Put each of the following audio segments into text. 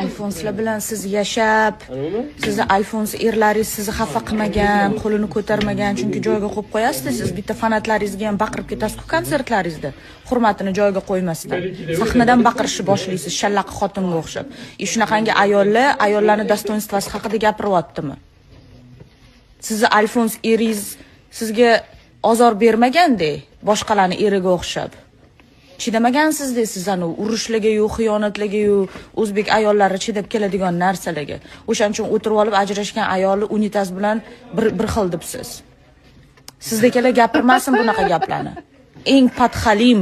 Alfonslar bilan siz yashab, sizni Alfons erlaringiz sizni xafa qilmagan, qo'lini ko'tarmagan, chunki joyga qo'yib qo'yasiz, siz bitta fanatlaringizga ham baqirib ketasiz-ku konsertlaringizda, hurmatini joyiga qo'ymasdan. Sahnadan baqirishni boshlaysiz, shallaqi xotinga o'xshab. Shunaqangi ayollarning dostoinstvasi haqida gapiryaptimi? Sizni Alfons eringiz sizga ozor bermaganda, boshqalarning eriga o'xshab. Chidamagansiz deysiz anu urushlarga-yu, xiyonatlarga-yu, o'zbek ayollari chidab keladigan narsalarga. O'shaning uchun o'tirib olib ajrashgan ayolni unitaz bilan bir xil debsiz. Sizdagilar gapirmasin bunaqa gaplarni. Eng patxalim,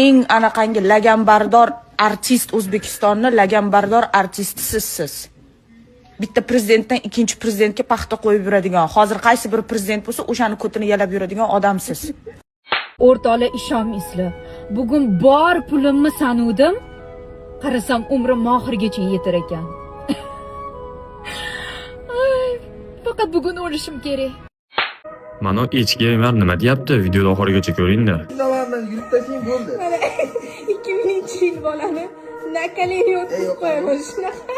eng anaqangi lagambardor artist O'zbekistonning lagambardor artistisiz siz. Bitta prezidentdan ikkinchi prezidentga paxta qo'yib yuradigan, hozir qaysi bir prezident bo'lsa, o'shani ko'tini yalab yuradigan odamsiz. O'rtoqlar, ishonmaysizlar. Bugun bor pulimni sanuvdim. Qarasam umrim oxirigacha yetar ekan. Faqat bugun o'lishim kerak. Mana echkilar nima deyapti? Videoni oxirigacha ko'ring-da. Zamondan yurib tashing bo'ldi. 2000-yil bolani nakalini yotib qo'yamiz shunaqa.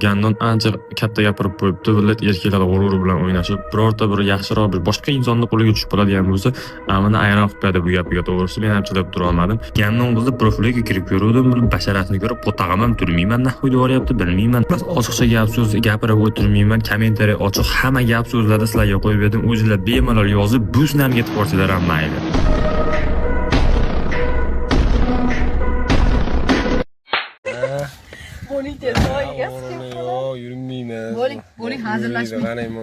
Gannon ancha katta gapirib qo'yibdi. Millat erkaklar g'ururi bilan o'ynashib, birorta bir yaxshiroq bir boshqa insonni qo'liga tushib qoladigan bo'lsa, amana ayron qiladi bu gapiga to'g'risi. Men ham chidab tura olmadim. Gannon bizni profiliga kirib ko'rdim, basharatni ko'rib, qotag'am ham turmayman, nahvoy deyapti, bilmayman. Bas ochiqcha gap so'z gapirib o'tirmayman, kommentariy ochiq, hamma gap so'zlarni sizlarga qo'yib berdim. O'zingizlar bemalol yozib, buznam yetib qo'ysalar ham mayli. Bo'ling hazırlaşmayın.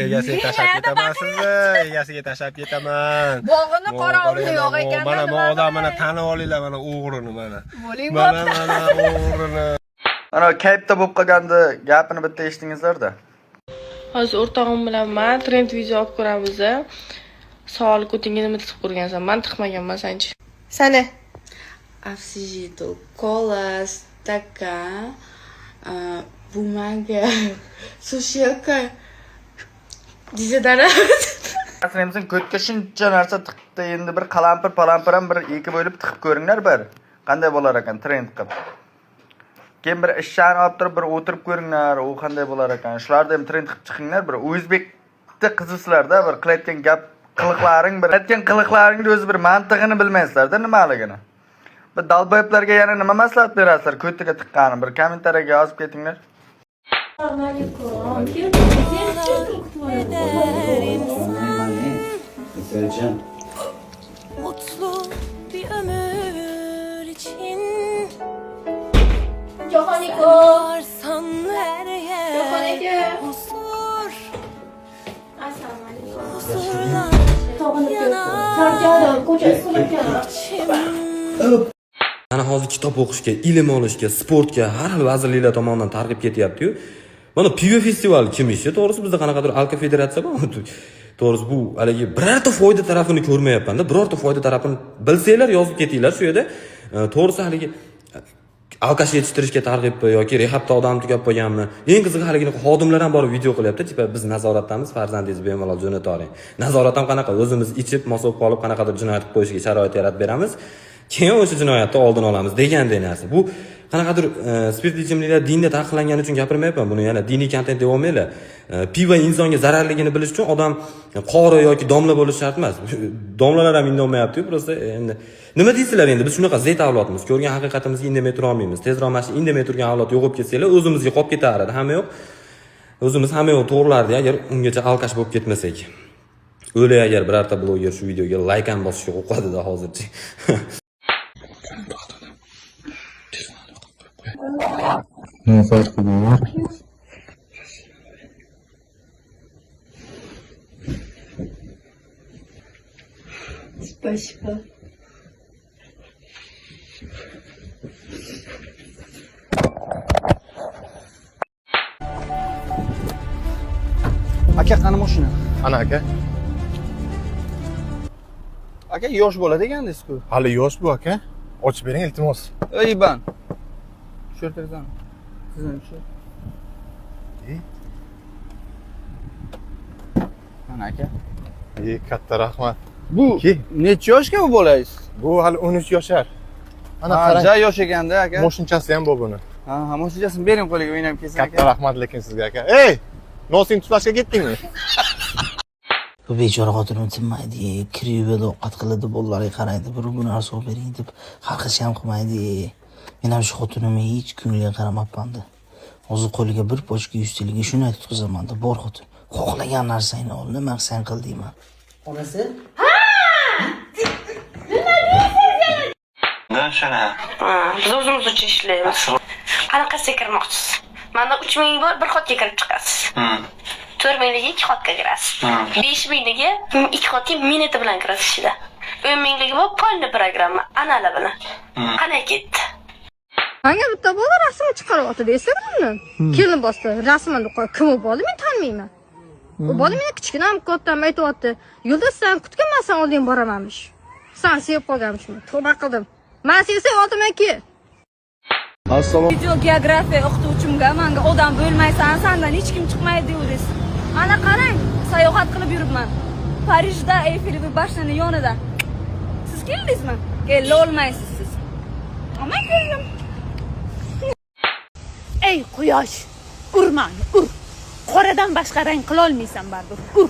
Egasiga tashab ketaman sizni, egasiga tashab ketaman. Bog'ini qorong'ida yo'q ekan. Mana odamini tanib olinglar, mana o'g'rini mana. Bo'ling Mana o'g'rini. Ana kayfda bo'lib qolganda gapini bitta eshitdingizlar-da. Hozir o'rtog'im bilan men trend video olib ko'ramiz. Savol ko'tingga nima tiqib ko'rgansan? Men tiqmaganman sanchi. Sana. Oxigito, cola, stakan, bumaga, sushilka. Dizadara. Asrimizin ko'tga shuncha narsa tiqibdi, endi bir qalampir ham bir ikki bo'lib tiqib ko'ringlar bir. Qanday bo'lar ekan trend qilib. Keyin bir ishlarni olib turib bir o'tirib ko'ringlar, u qanday bo'lar ekan. Shularni ham trend qilib chiqinglar bir. O'zbekda qizisizlar-da, bir qilayotgan gap qiliqlaringni o'zi bir mantig'ini bilmaysizlar-da, nimaligini. Bir dalboyiblarga yana nima maslahat berasizlar ko'tiga tiqqani bir kommentariyaga yozib ketinglar. Mutlu bir ömür için varsan her yer huzur. Huzurlar yanar içim. Mana hozir kitob o'qishga, ilm olishga, sportga har xil vazirliklar tomonidan targ'ib ketyapti-yu. Mana pivo festivali kim ishi? To'g'risi bizda qanaqadir alko federatsiya bor. To'g'risi bu haligi birorta foyda tarafini ko'rmayapman-da. Birorta foyda tarafini bilsanglar yozib ketinglar shu yerda. To'g'risi haligi alkash yetishtirishga targ'ibmi yoki rehabda odam tugab qo'yganmi? Eng qizig'i haligini xodimlar ham borib video qilyapti. Tipa biz nazoratdamiz, farzandingizni bemalol jo'natating. Nazorat ham qanaqa? O'zimiz ichib, mos qolib qanaqadir jinoyat qilib qo'yishga sharoit yaratib beramiz. Keyin o'sha jinoyatni oldini olamiz deganday narsa. Bu qanaqadir spirtli ichimliklar dinda taqiqlangani uchun gapirmayapman. Buni yana diniy kontent deb olmanglar. Pivo insonga zararligini bilish uchun odam qori yoki domla bo'lish shart emas. Domlalar ham indolmayapti-yu, просто endi nima deysizlar endi? Biz shunaqa zet avlodmiz. Ko'rgan haqiqatimizga indamay tura olmaymiz. Tezroq mana shu indamay turgan avlod yo'qib ketsanglar, o'zimizga qolib ketardi. Hamma yo'q. O'zimiz hamma yo'q to'g'rilardi agar ungacha alkash bo'lib ketmasak. O'lay agar birorta bloger shu videoga like ham bosishga qo'rqadi-da hozircha. Ne farkı var? Спасибо. Aka qani mashina? Ana aka. Aka yosh bo'ladi ekandingiz-ku. Hali yosh bu aka. Ochib bering iltimos. Ey ban. Shu yerdan. Sizning shu. Ana aka. Katta rahmat. Bu necha yoshga bu bolangiz? Bu hali 13 yoshar. Ana qarang. Ja yosh ekanda aka. Moshinchasi ham bor buni. Ha, hamochijasini bering qo'liga o'ynab kelsin aka. Katta rahmat lekin sizga aka. Ey! Nosing tuflashga ketdingmi? Bu bechora xotinim tinmaydi, kirib ovqat qiladi, bolalarga qaraydi, bir narsa olib bering deb haqisi ham qilmaydi. Men ham shu xotinimga hech ko'ngliga qaramabman-da. Hozir qo'liga bir pochka 100 tiliga shuni aytib tutqazaman-da, bor xotin. Xohlagan narsangni ol, nima qilsang qil deyman. Onasi? Biz o'zimiz uchun ishlaymiz. Qanaqasiga kirmoqchisiz? Manda 3000 bor, bir xotga kirib chiqasiz. 4000 2 xotga kirasiz. 5000 2 xotga minute bilan kirasiz ichida. 10000 bu polni programma, anala bilan. Qana ketdi. Menga bitta bola rasm chiqaryapti deysizmi? Kelin bosdi, rasmini qo'y. Kim u bola? Men taniyman. U bola meni kichkinam kattaam aytayapti. Yulduz sen kutganman, sen oldin boramanmish. Sen sevib qolganmishman. Tavba qildim. Men seni sevayotiman-ki. Assalomu Video geografiya o'qituvchimga menga odam bo'lmaysan, sendan hech kim chiqmaydi deysiz. Ana qarang, sayohat qilib yuribman. Parijda Eyfel bashtining yonida. Siz keldingizmi? Kela olmaysiz siz. Ama keldim. Ey quyosh, ur mani, ur. Qoradan boshqa rang qila olmaysan baribir. Ur.